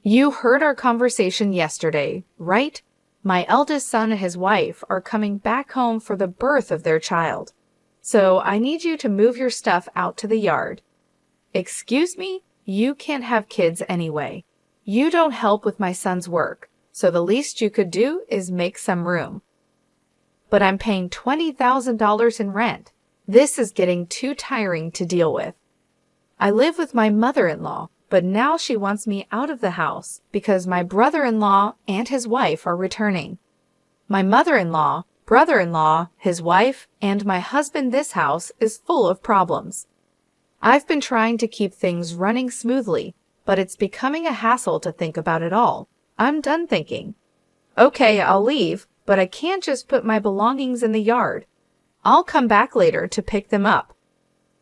You heard our conversation yesterday, right? My eldest son and his wife are coming back home for the birth of their child. So I need you to move your stuff out to the yard. Excuse me? You can't have kids anyway. You don't help with my son's work, so the least you could do is make some room. But I'm paying $20,000 in rent. This is getting too tiring to deal with. I live with my mother-in-law, but now she wants me out of the house because my brother-in-law and his wife are returning. My mother-in-law, brother-in-law, his wife, and my husband this house is full of problems. I've been trying to keep things running smoothly, but it's becoming a hassle to think about it all. I'm done thinking. Okay, I'll leave, but I can't just put my belongings in the yard. I'll come back later to pick them up.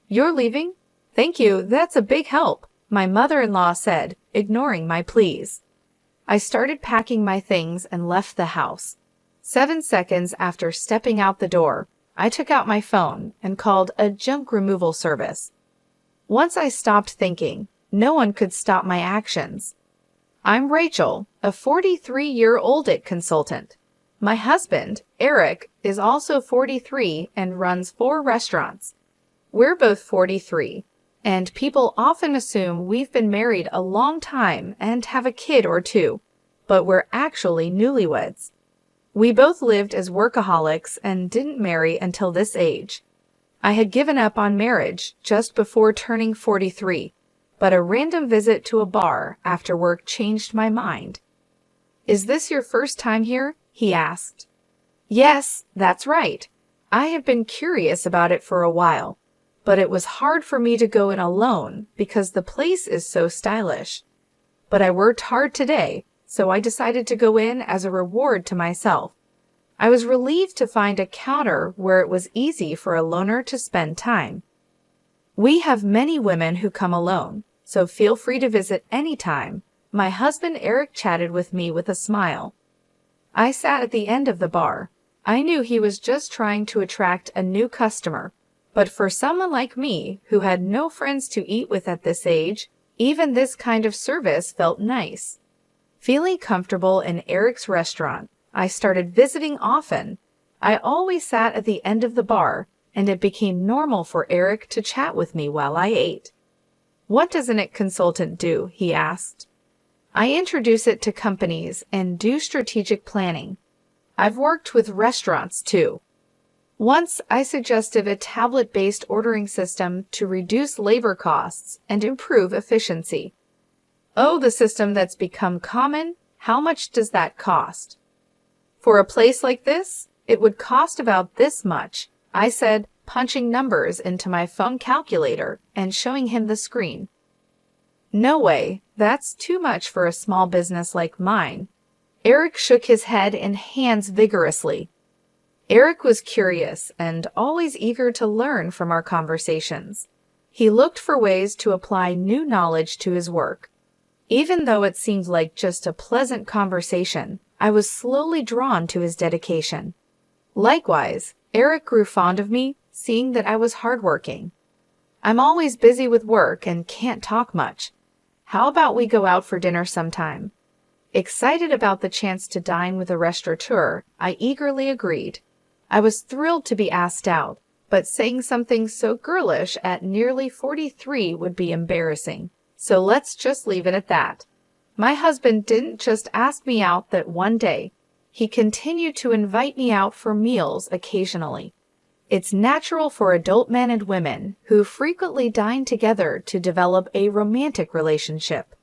You're leaving? Thank you, that's a big help, my mother-in-law said, ignoring my pleas. I started packing my things and left the house. 7 seconds after stepping out the door, I took out my phone and called a junk removal service. Once I stopped thinking, no one could stop my actions. I'm Rachel, a 43-year-old consultant. My husband, Eric, is also 43 and runs 4 restaurants. We're both 43, and people often assume we've been married a long time and have a kid or two, but we're actually newlyweds. We both lived as workaholics and didn't marry until this age. I had given up on marriage just before turning 43, but a random visit to a bar after work changed my mind. Is this your first time here? He asked. Yes, that's right. I have been curious about it for a while, but it was hard for me to go in alone because the place is so stylish. But I worked hard today, so I decided to go in as a reward to myself. I was relieved to find a counter where it was easy for a loner to spend time. We have many women who come alone, so feel free to visit anytime. My husband Eric chatted with me with a smile. I sat at the end of the bar. I knew he was just trying to attract a new customer, but for someone like me who had no friends to eat with at this age, even this kind of service felt nice. Feeling comfortable in Eric's restaurant, I started visiting often. I always sat at the end of the bar, and it became normal for Eric to chat with me while I ate. What does an IT consultant do? He asked. I introduce it to companies and do strategic planning. I've worked with restaurants too. Once I suggested a tablet-based ordering system to reduce labor costs and improve efficiency. Oh, the system that's become common? How much does that cost? For a place like this, it would cost about this much, I said, punching numbers into my phone calculator and showing him the screen. No way, that's too much for a small business like mine. Eric shook his head and hands vigorously. Eric was curious and always eager to learn from our conversations. He looked for ways to apply new knowledge to his work. Even though it seemed like just a pleasant conversation, I was slowly drawn to his dedication. Likewise, Eric grew fond of me, seeing that I was hardworking. I'm always busy with work and can't talk much. How about we go out for dinner sometime? Excited about the chance to dine with a restaurateur, I eagerly agreed. I was thrilled to be asked out, but saying something so girlish at nearly 43 would be embarrassing. So let's just leave it at that. My husband didn't just ask me out that one day. He continued to invite me out for meals occasionally. It's natural for adult men and women who frequently dine together to develop a romantic relationship.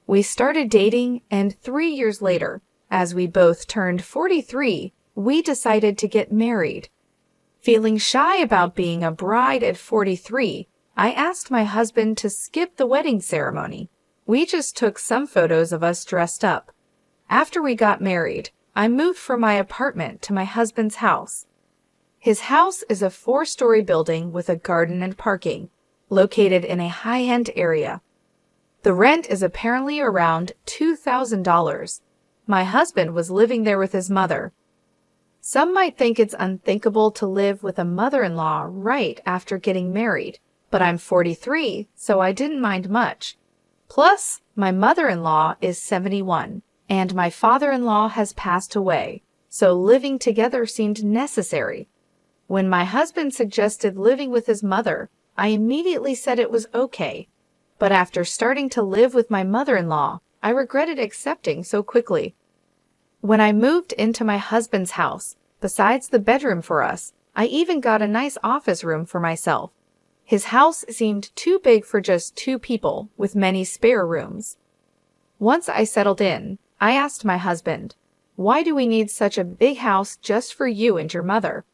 We started dating, and 3 years later, as we both turned 43, we decided to get married. Feeling shy about being a bride at 43, I asked my husband to skip the wedding ceremony. We just took some photos of us dressed up. After we got married, I moved from my apartment to my husband's house. His house is a 4-story building with a garden and parking, located in a high-end area. The rent is apparently around $2,000. My husband was living there with his mother. Some might think it's unthinkable to live with a mother-in-law right after getting married, but I'm 43, so I didn't mind much. Plus, my mother-in-law is 71, and my father-in-law has passed away, so living together seemed necessary. When my husband suggested living with his mother, I immediately said it was okay. But after starting to live with my mother-in-law, I regretted accepting so quickly. When I moved into my husband's house, besides the bedroom for us, I even got a nice office room for myself. His house seemed too big for just 2 people, with many spare rooms. Once I settled in, I asked my husband, "Why do we need such a big house just for you and your mother?"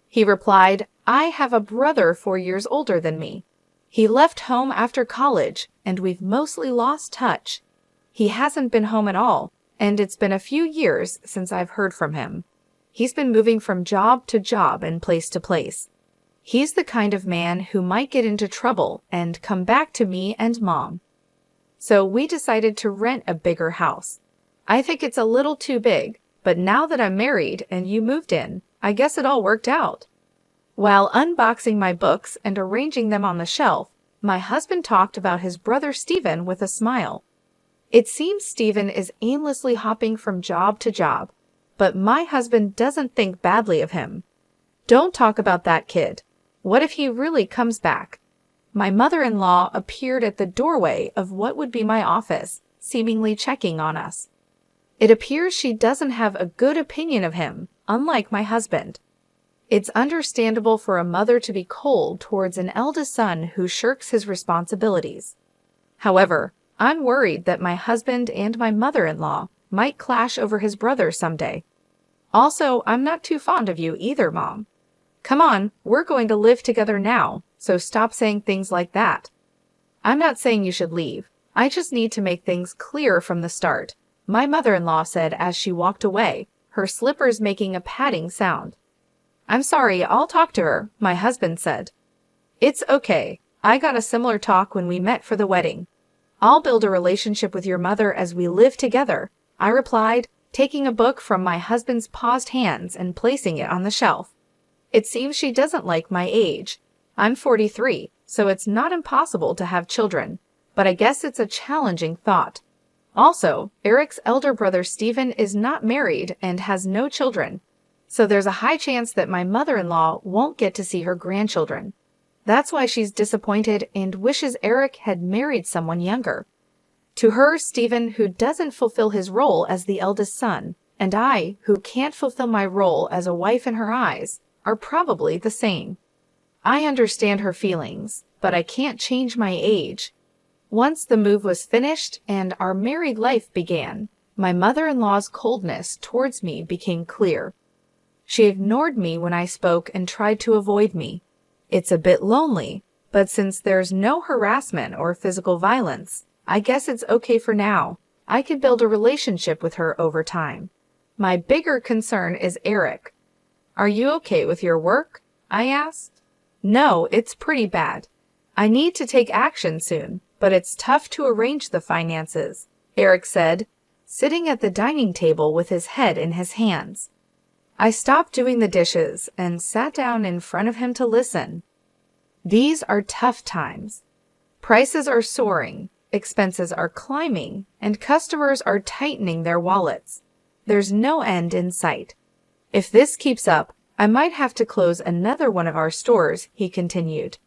He replied, "I have a brother 4 years older than me. He left home after college, and we've mostly lost touch. He hasn't been home at all, and it's been a few years since I've heard from him. He's been moving from job to job and place to place. He's the kind of man who might get into trouble and come back to me and Mom. So we decided to rent a bigger house. I think it's a little too big, but now that I'm married and you moved in, I guess it all worked out." While unboxing my books and arranging them on the shelf, my husband talked about his brother Stephen with a smile. It seems Stephen is aimlessly hopping from job to job, but my husband doesn't think badly of him. "Don't talk about that kid. What if he really comes back?" My mother-in-law appeared at the doorway of what would be my office, seemingly checking on us. It appears she doesn't have a good opinion of him, unlike my husband. It's understandable for a mother to be cold towards an eldest son who shirks his responsibilities. However, I'm worried that my husband and my mother-in-law might clash over his brother someday. Also, I'm not too fond of you either, Mom. Come on, we're going to live together now, so stop saying things like that. I'm not saying you should leave. I just need to make things clear from the start, my mother-in-law said as she walked away, her slippers making a padding sound. "I'm sorry, I'll talk to her," my husband said. "It's okay. I got a similar talk when we met for the wedding. I'll build a relationship with your mother as we live together," I replied, taking a book from my husband's paused hands and placing it on the shelf. It seems she doesn't like my age. I'm 43, so it's not impossible to have children, but I guess it's a challenging thought. Also, Eric's elder brother Stephen is not married and has no children, so there's a high chance that my mother-in-law won't get to see her grandchildren. That's why she's disappointed and wishes Eric had married someone younger. To her, Stephen, who doesn't fulfill his role as the eldest son, and I, who can't fulfill my role as a wife in her eyes, are probably the same. I understand her feelings, but I can't change my age. Once the move was finished and our married life began, my mother-in-law's coldness towards me became clear. She ignored me when I spoke and tried to avoid me. It's a bit lonely, but since there's no harassment or physical violence, I guess it's okay for now. I could build a relationship with her over time. My bigger concern is Eric. "Are you okay with your work?" I asked. "No, it's pretty bad. I need to take action soon, but it's tough to arrange the finances," Eric said, sitting at the dining table with his head in his hands. I stopped doing the dishes and sat down in front of him to listen. These are tough times. Prices are soaring, expenses are climbing, and customers are tightening their wallets. There's no end in sight. "If this keeps up, I might have to close another one of our stores," he continued.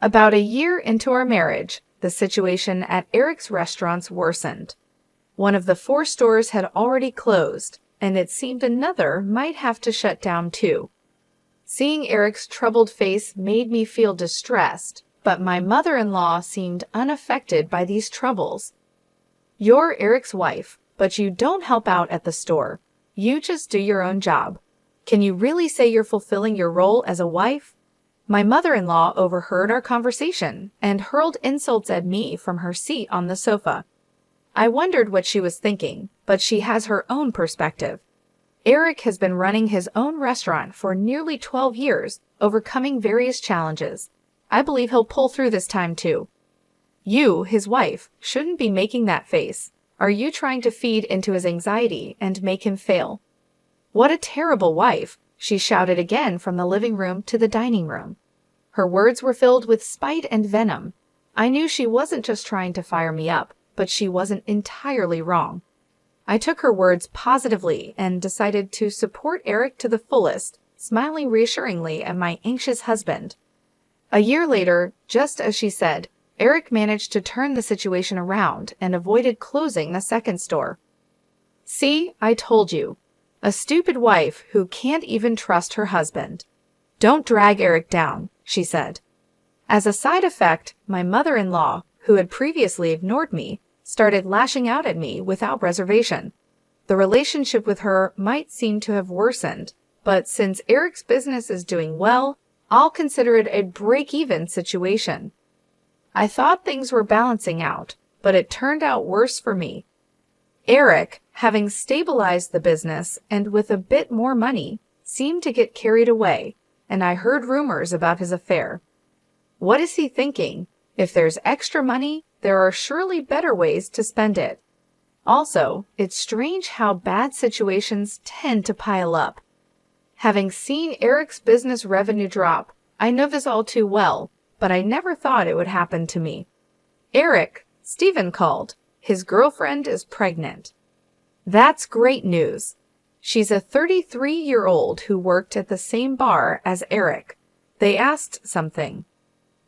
About a year into our marriage, the situation at Eric's restaurants worsened. One of the 4 stores had already closed, and it seemed another might have to shut down too. Seeing Eric's troubled face made me feel distressed, but my mother-in-law seemed unaffected by these troubles. "You're Eric's wife, but you don't help out at the store. You just do your own job. Can you really say you're fulfilling your role as a wife?" My mother-in-law overheard our conversation and hurled insults at me from her seat on the sofa. I wondered what she was thinking, but she has her own perspective. Eric has been running his own restaurant for nearly 12 years, overcoming various challenges. I believe he'll pull through this time too. You, his wife, shouldn't be making that face. Are you trying to feed into his anxiety and make him fail? "What a terrible wife," she shouted again from the living room to the dining room. Her words were filled with spite and venom. I knew she wasn't just trying to fire me up, but she wasn't entirely wrong. I took her words positively and decided to support Eric to the fullest, smiling reassuringly at my anxious husband. A year later, just as she said, Eric managed to turn the situation around and avoided closing the second store. "See, I told you. A stupid wife who can't even trust her husband. Don't drag Eric down," she said. As a side effect, my mother-in-law, who had previously ignored me, started lashing out at me without reservation. The relationship with her might seem to have worsened, but since Eric's business is doing well, I'll consider it a break-even situation. I thought things were balancing out, but it turned out worse for me. Eric, having stabilized the business and with a bit more money, seemed to get carried away, and I heard rumors about his affair. What is he thinking? If there's extra money, there are surely better ways to spend it. Also, it's strange how bad situations tend to pile up. Having seen Eric's business revenue drop, I know this all too well, but I never thought it would happen to me. "Eric," Stephen called. "His girlfriend is pregnant." That's great news. She's a 33-year-old who worked at the same bar as Eric. They asked something.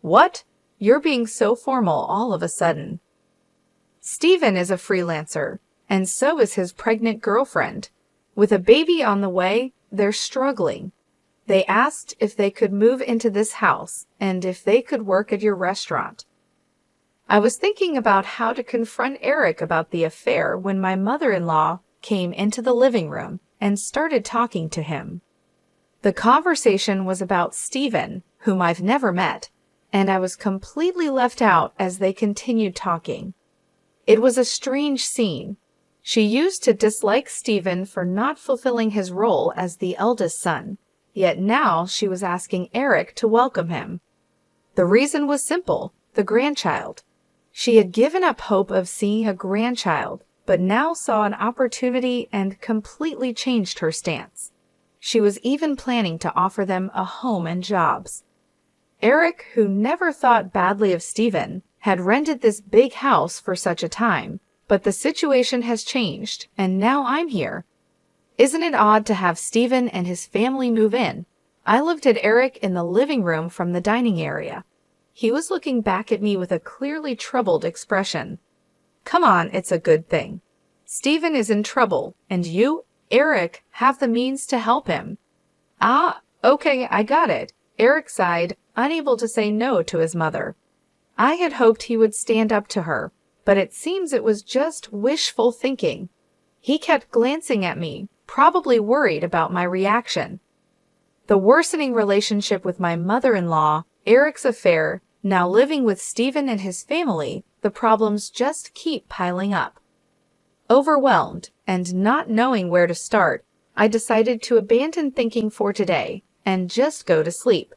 "What? You're being so formal all of a sudden." Stephen is a freelancer, and so is his pregnant girlfriend. With a baby on the way, they're struggling. They asked if they could move into this house and if they could work at your restaurant. I was thinking about how to confront Eric about the affair when my mother-in-law came into the living room and started talking to him. The conversation was about Stephen, whom I've never met, and I was completely left out as they continued talking. It was a strange scene. She used to dislike Stephen for not fulfilling his role as the eldest son, yet now she was asking Eric to welcome him. The reason was simple: the grandchild. She had given up hope of seeing a grandchild, but now saw an opportunity and completely changed her stance. She was even planning to offer them a home and jobs. Eric, who never thought badly of Stephen, had rented this big house for such a time, but the situation has changed, and now I'm here. Isn't it odd to have Stephen and his family move in? I looked at Eric in the living room from the dining area. He was looking back at me with a clearly troubled expression. "Come on, it's a good thing. Stephen is in trouble, and you, Eric, have the means to help him." "Ah, okay, I got it," Eric sighed, unable to say no to his mother. I had hoped he would stand up to her, but it seems it was just wishful thinking. He kept glancing at me, probably worried about my reaction. The worsening relationship with my mother-in-law, Eric's affair, now living with Stephen and his family, the problems just keep piling up. Overwhelmed and not knowing where to start, I decided to abandon thinking for today and just go to sleep.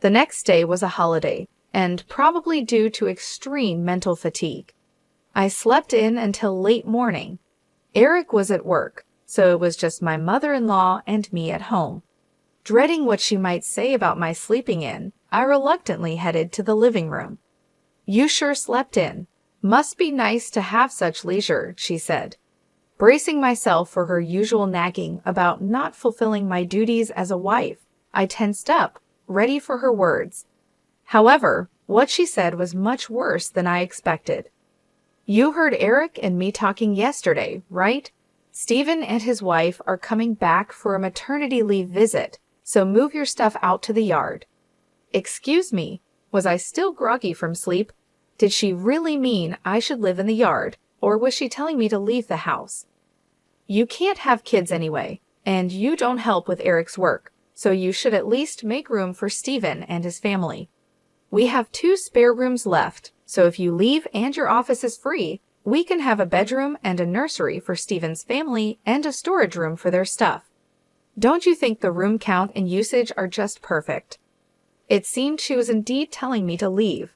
The next day was a holiday, and probably due to extreme mental fatigue. I slept in until late morning. Eric was at work, so it was just my mother-in-law and me at home. Dreading what she might say about my sleeping in, I reluctantly headed to the living room. "You sure slept in. Must be nice to have such leisure," she said. Bracing myself for her usual nagging about not fulfilling my duties as a wife, I tensed up, ready for her words. However, what she said was much worse than I expected. "You heard Eric and me talking yesterday, right? Stephen and his wife are coming back for a maternity leave visit, so move your stuff out to the yard." Excuse me, was I still groggy from sleep? Did she really mean I should live in the yard, or was she telling me to leave the house? "You can't have kids anyway, and you don't help with Eric's work, so you should at least make room for Stephen and his family. We have 2 spare rooms left, so if you leave and your office is free, we can have a bedroom and a nursery for Stephen's family and a storage room for their stuff. Don't you think the room count and usage are just perfect?" It seemed she was indeed telling me to leave.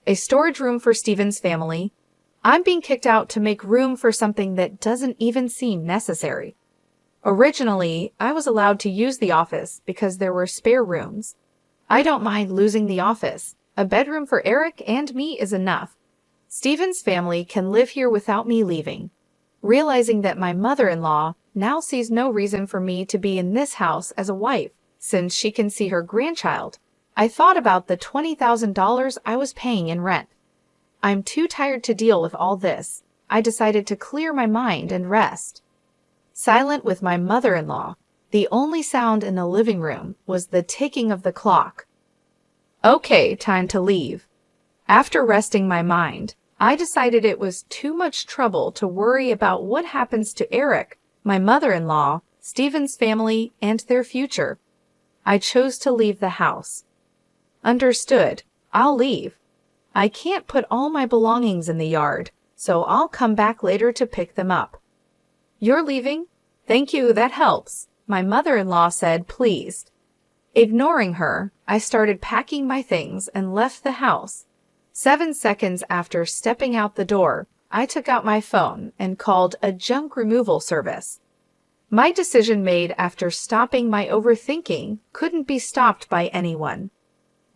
A storage room for Stephen's family. I'm being kicked out to make room for something that doesn't even seem necessary. Originally, I was allowed to use the office because there were spare rooms. I don't mind losing the office. A bedroom for Eric and me is enough. Steven's family can live here without me leaving. Realizing that my mother-in-law now sees no reason for me to be in this house as a wife, since she can see her grandchild, I thought about the $20,000 I was paying in rent. I'm too tired to deal with all this. I decided to clear my mind and rest. Silent with my mother-in-law, the only sound in the living room was the ticking of the clock. Okay, time to leave. After resting my mind, I decided it was too much trouble to worry about what happens to Eric, my mother-in-law, Steven's family, and their future. I chose to leave the house. Understood. I'll leave. I can't put all my belongings in the yard, so I'll come back later to pick them up. You're leaving? Thank you, that helps, my mother-in-law said, pleased. Ignoring her, I started packing my things and left the house. 7 seconds after stepping out the door, I took out my phone and called a junk removal service. My decision made after stopping my overthinking couldn't be stopped by anyone.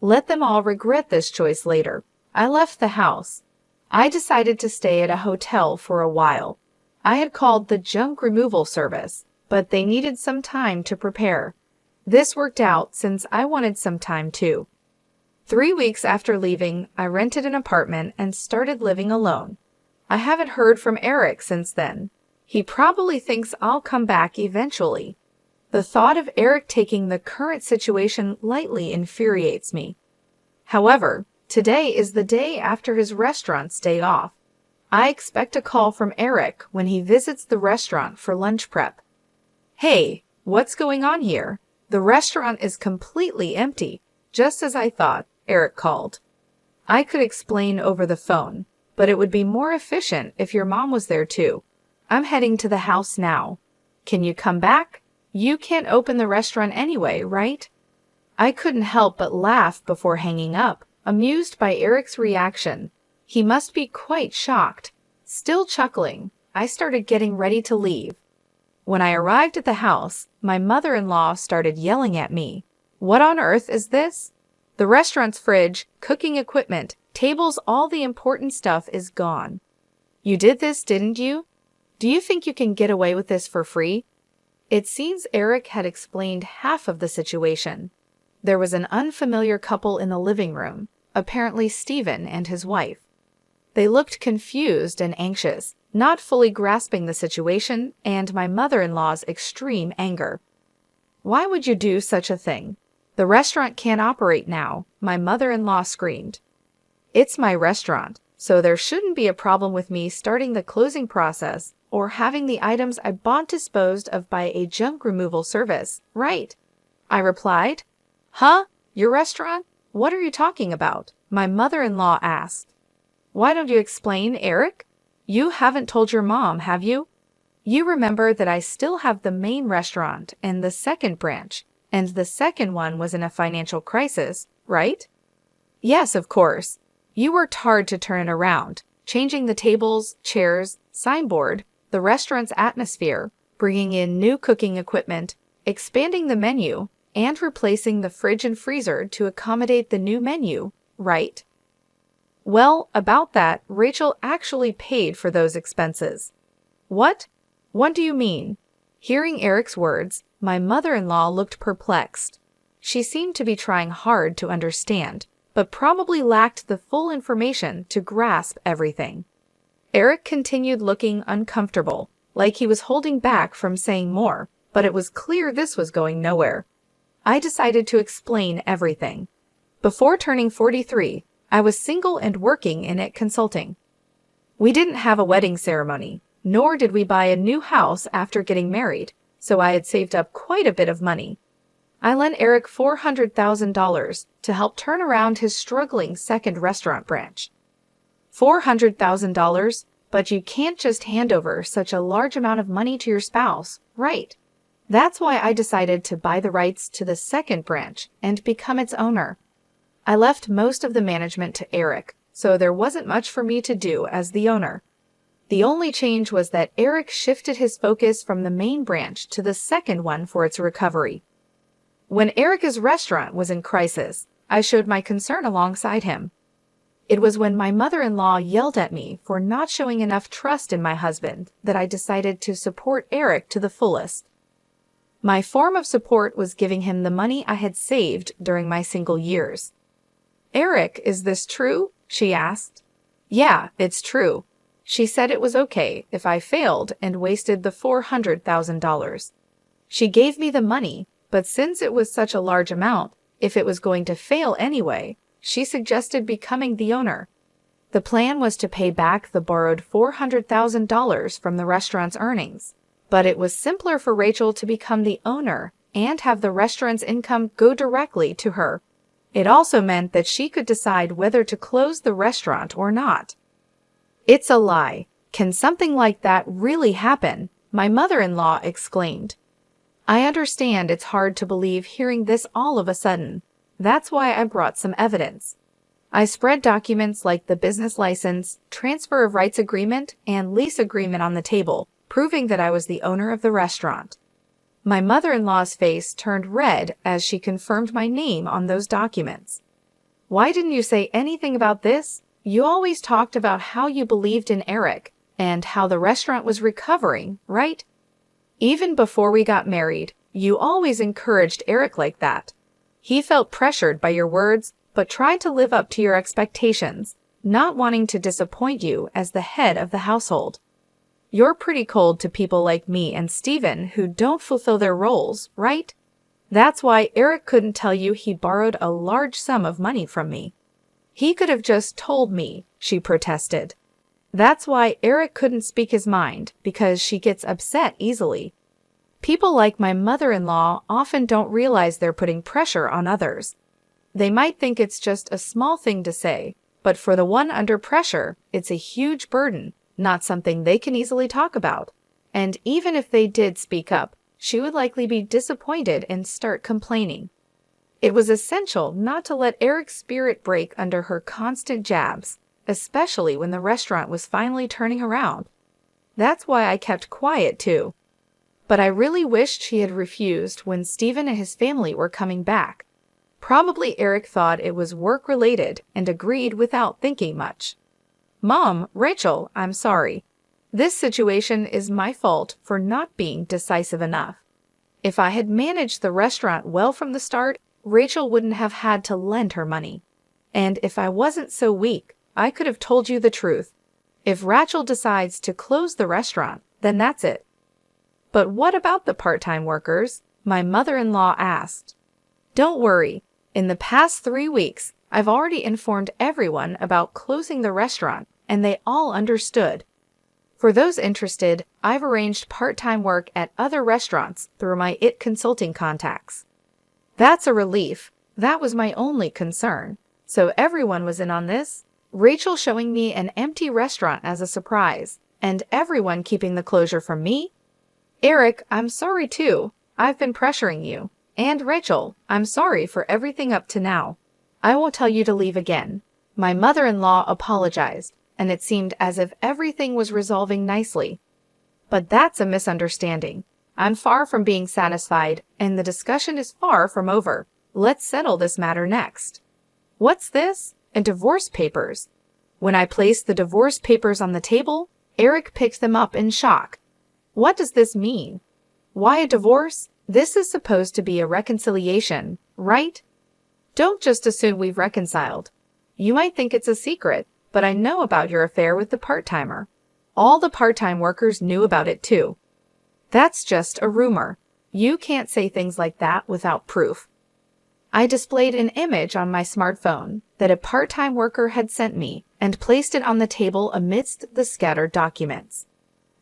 Let them all regret this choice later. I left the house. I decided to stay at a hotel for a while. I had called the junk removal service, but they needed some time to prepare. This worked out since I wanted some time too. 3 weeks after leaving, I rented an apartment and started living alone. I haven't heard from Eric since then. He probably thinks I'll come back eventually. The thought of Eric taking the current situation lightly infuriates me. However, today is the day after his restaurant's day off. I expect a call from Eric when he visits the restaurant for lunch prep. Hey, what's going on here? The restaurant is completely empty, just as I thought, Eric called. I could explain over the phone, but it would be more efficient if your mom was there too. I'm heading to the house now. Can you come back? You can't open the restaurant anyway, right? I couldn't help but laugh before hanging up, amused by Eric's reaction. He must be quite shocked. Still chuckling, I started getting ready to leave. When I arrived at the house, my mother-in-law started yelling at me. What on earth is this? The restaurant's fridge, cooking equipment, tables, all the important stuff is gone. You did this, didn't you? Do you think you can get away with this for free? It seems Eric had explained half of the situation. There was an unfamiliar couple in the living room, apparently Steven and his wife. They looked confused and anxious, not fully grasping the situation and my mother-in-law's extreme anger. Why would you do such a thing? The restaurant can't operate now, my mother-in-law screamed. It's my restaurant, so there shouldn't be a problem with me starting the closing process or having the items I bought disposed of by a junk removal service, right? I replied. Huh? Your restaurant? What are you talking about? My mother-in-law asked. Why don't you explain, Eric? You haven't told your mom, have you? You remember that I still have the main restaurant and the second branch, and the second one was in a financial crisis, right? Yes, of course. You worked hard to turn it around, changing the tables, chairs, signboard, the restaurant's atmosphere, bringing in new cooking equipment, expanding the menu, and replacing the fridge and freezer to accommodate the new menu, right? Well, about that, Rachel actually paid for those expenses. What? What do you mean? Hearing Eric's words, my mother-in-law looked perplexed. She seemed to be trying hard to understand, but probably lacked the full information to grasp everything. Eric continued looking uncomfortable, like he was holding back from saying more, but it was clear this was going nowhere. I decided to explain everything. Before turning 43, I was single and working in it consulting. We didn't have a wedding ceremony, nor did we buy a new house after getting married, so I had saved up quite a bit of money. I lent Eric $400,000 to help turn around his struggling second restaurant branch. $400,000, but you can't just hand over such a large amount of money to your spouse, right? That's why I decided to buy the rights to the second branch and become its owner. I left most of the management to Eric, so there wasn't much for me to do as the owner. The only change was that Eric shifted his focus from the main branch to the second one for its recovery. When Eric's restaurant was in crisis, I showed my concern alongside him. It was when my mother-in-law yelled at me for not showing enough trust in my husband that I decided to support Eric to the fullest. My form of support was giving him the money I had saved during my single years. "Eric, is this true?" she asked. "Yeah, it's true." She said it was okay if I failed and wasted the $400,000. She gave me the money, but since it was such a large amount, if it was going to fail anyway, she suggested becoming the owner. The plan was to pay back the borrowed $400,000 from the restaurant's earnings, but it was simpler for Rachel to become the owner and have the restaurant's income go directly to her. It also meant that she could decide whether to close the restaurant or not. "It's a lie. Can something like that really happen?" my mother-in-law exclaimed. "I understand it's hard to believe hearing this all of a sudden. That's why I brought some evidence." I spread documents like the business license, transfer of rights agreement, and lease agreement on the table, proving that I was the owner of the restaurant. My mother-in-law's face turned red as she confirmed my name on those documents. "Why didn't you say anything about this? You always talked about how you believed in Eric and how the restaurant was recovering, right? Even before we got married, you always encouraged Eric like that. He felt pressured by your words, but tried to live up to your expectations, not wanting to disappoint you as the head of the household. You're pretty cold to people like me and Steven who don't fulfill their roles, right? That's why Eric couldn't tell you he borrowed a large sum of money from me. He could have just told me," she protested. "That's why Eric couldn't speak his mind, because she gets upset easily. People like my mother-in-law often don't realize they're putting pressure on others. They might think it's just a small thing to say, but for the one under pressure, it's a huge burden, not something they can easily talk about. And even if they did speak up, she would likely be disappointed and start complaining." It was essential not to let Eric's spirit break under her constant jabs, especially when the restaurant was finally turning around. That's why I kept quiet too. But I really wished she had refused when Steven and his family were coming back. Probably Eric thought it was work-related and agreed without thinking much. "Mom, Rachel, I'm sorry. This situation is my fault for not being decisive enough. If I had managed the restaurant well from the start, Rachel wouldn't have had to lend her money. And if I wasn't so weak, I could have told you the truth. If Rachel decides to close the restaurant, then that's it." "But what about the part-time workers?" my mother-in-law asked. "Don't worry. In the past 3 weeks, I've already informed everyone about closing the restaurant, and they all understood. For those interested, I've arranged part-time work at other restaurants through my IT consulting contacts." That's a relief. That was my only concern. So everyone was in on this, Rachel showing me an empty restaurant as a surprise, and everyone keeping the closure from me? "Eric, I'm sorry too. I've been pressuring you. And Rachel, I'm sorry for everything up to now. I won't tell you to leave again." My mother-in-law apologized, and it seemed as if everything was resolving nicely. But that's a misunderstanding. I'm far from being satisfied, and the discussion is far from over. Let's settle this matter next. "What's this?" "And divorce papers." When I placed the divorce papers on the table, Eric picked them up in shock. "What does this mean? Why a divorce? This is supposed to be a reconciliation, right? Don't just assume we've reconciled. You might think it's a secret, but I know about your affair with the part-timer. All the part-time workers knew about it too. That's just a rumor. You can't say things like that without proof." I displayed an image on my smartphone that a part-time worker had sent me and placed it on the table amidst the scattered documents.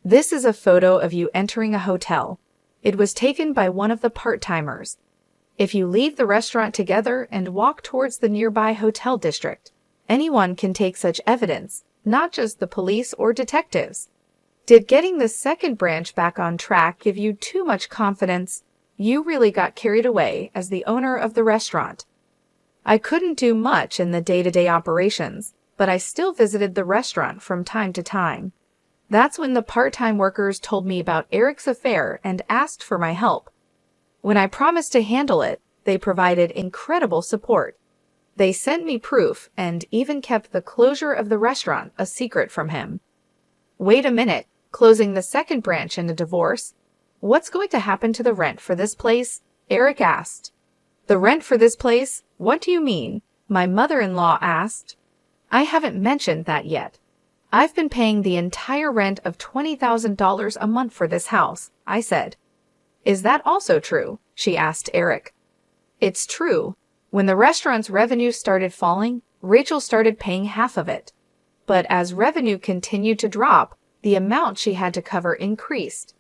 "This is a photo of you entering a hotel. It was taken by one of the part-timers. If you leave the restaurant together and walk towards the nearby hotel district, anyone can take such evidence, not just the police or detectives. Did getting the second branch back on track give you too much confidence? You really got carried away as the owner of the restaurant." I couldn't do much in the day-to-day operations, but I still visited the restaurant from time to time. That's when the part-time workers told me about Eric's affair and asked for my help. When I promised to handle it, they provided incredible support. They sent me proof and even kept the closure of the restaurant a secret from him. Wait a minute, closing the second branch in a divorce? What's going to happen to the rent for this place? Eric asked. The rent for this place? What do you mean? My mother-in-law asked. I haven't mentioned that yet. I've been paying the entire rent of $20,000 a month for this house, I said. Is that also true? She asked Eric. It's true. When the restaurant's revenue started falling, Rachel started paying half of it. But as revenue continued to drop, the amount she had to cover increased.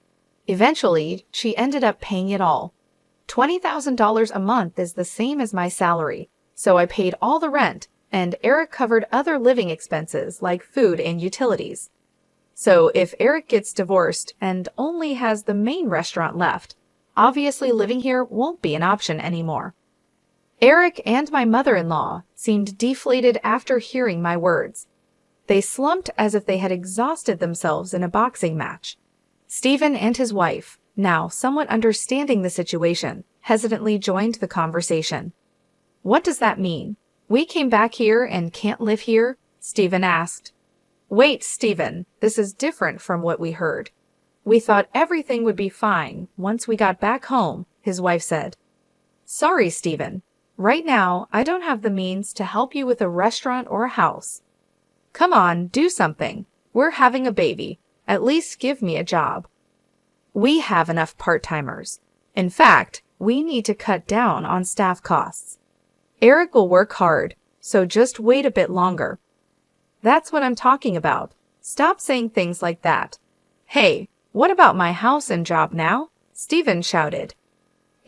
Eventually, she ended up paying it all. $20,000 a month is the same as my salary, so I paid all the rent, and Eric covered other living expenses like food and utilities. So if Eric gets divorced and only has the main restaurant left, obviously living here won't be an option anymore. Eric and my mother-in-law seemed deflated after hearing my words. They slumped as if they had exhausted themselves in a boxing match. Stephen and his wife, now somewhat understanding the situation, hesitantly joined the conversation. What does that mean? We came back here and can't live here? Stephen asked. Wait, Stephen, this is different from what we heard. We thought everything would be fine once we got back home, his wife said. Sorry, Stephen. Right now, I don't have the means to help you with a restaurant or a house. Come on, do something. We're having a baby. At least give me a job. We have enough part-timers. In fact, we need to cut down on staff costs. Eric will work hard, so just wait a bit longer. That's what I'm talking about. Stop saying things like that. Hey, what about my house and job now? Stephen shouted.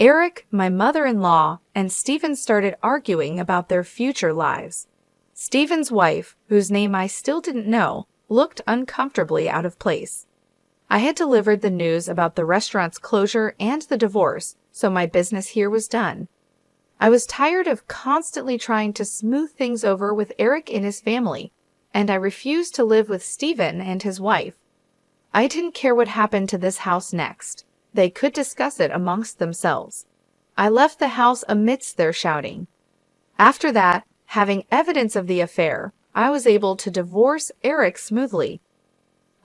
Eric, my mother-in-law, and Stephen started arguing about their future lives. Stephen's wife, whose name I still didn't know, looked uncomfortably out of place. I had delivered the news about the restaurant's closure and the divorce, so my business here was done. I was tired of constantly trying to smooth things over with Eric and his family, and I refused to live with Stephen and his wife. I didn't care what happened to this house next. They could discuss it amongst themselves. I left the house amidst their shouting. After that, having evidence of the affair, I was able to divorce Eric smoothly.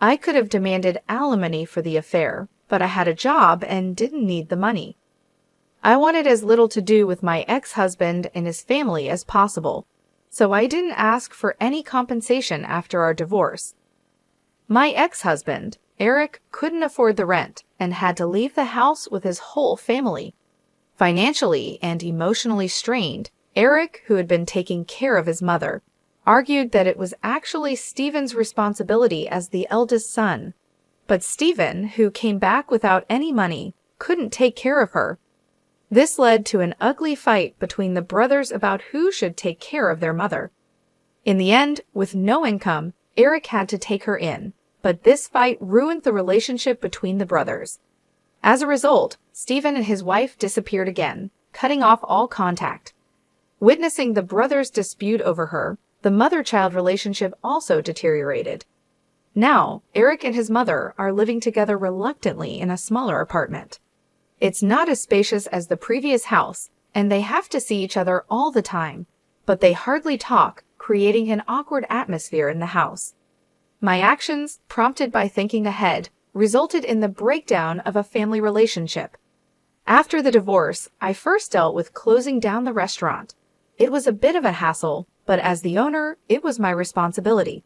I could have demanded alimony for the affair, but I had a job and didn't need the money. I wanted as little to do with my ex-husband and his family as possible, so I didn't ask for any compensation after our divorce. My ex-husband, Eric, couldn't afford the rent and had to leave the house with his whole family. Financially and emotionally strained, Eric, who had been taking care of his mother, argued that it was actually Stephen's responsibility as the eldest son. But Stephen, who came back without any money, couldn't take care of her. This led to an ugly fight between the brothers about who should take care of their mother. In the end, with no income, Eric had to take her in, but this fight ruined the relationship between the brothers. As a result, Stephen and his wife disappeared again, cutting off all contact. Witnessing the brothers' dispute over her, the mother-child relationship also deteriorated. Now, Eric and his mother are living together reluctantly in a smaller apartment. It's not as spacious as the previous house, and they have to see each other all the time, but they hardly talk, creating an awkward atmosphere in the house. My actions, prompted by thinking ahead, resulted in the breakdown of a family relationship. After the divorce, I first dealt with closing down the restaurant. It was a bit of a hassle, but as the owner, it was my responsibility.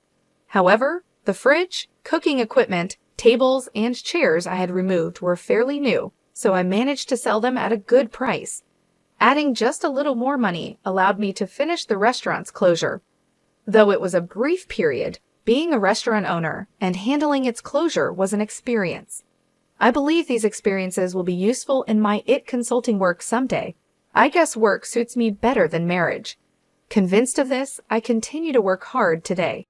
However, the fridge, cooking equipment, tables, and chairs I had removed were fairly new, so I managed to sell them at a good price. Adding just a little more money allowed me to finish the restaurant's closure. Though it was a brief period, being a restaurant owner and handling its closure was an experience. I believe these experiences will be useful in my consulting work someday. I guess work suits me better than marriage. Convinced of this, I continue to work hard today.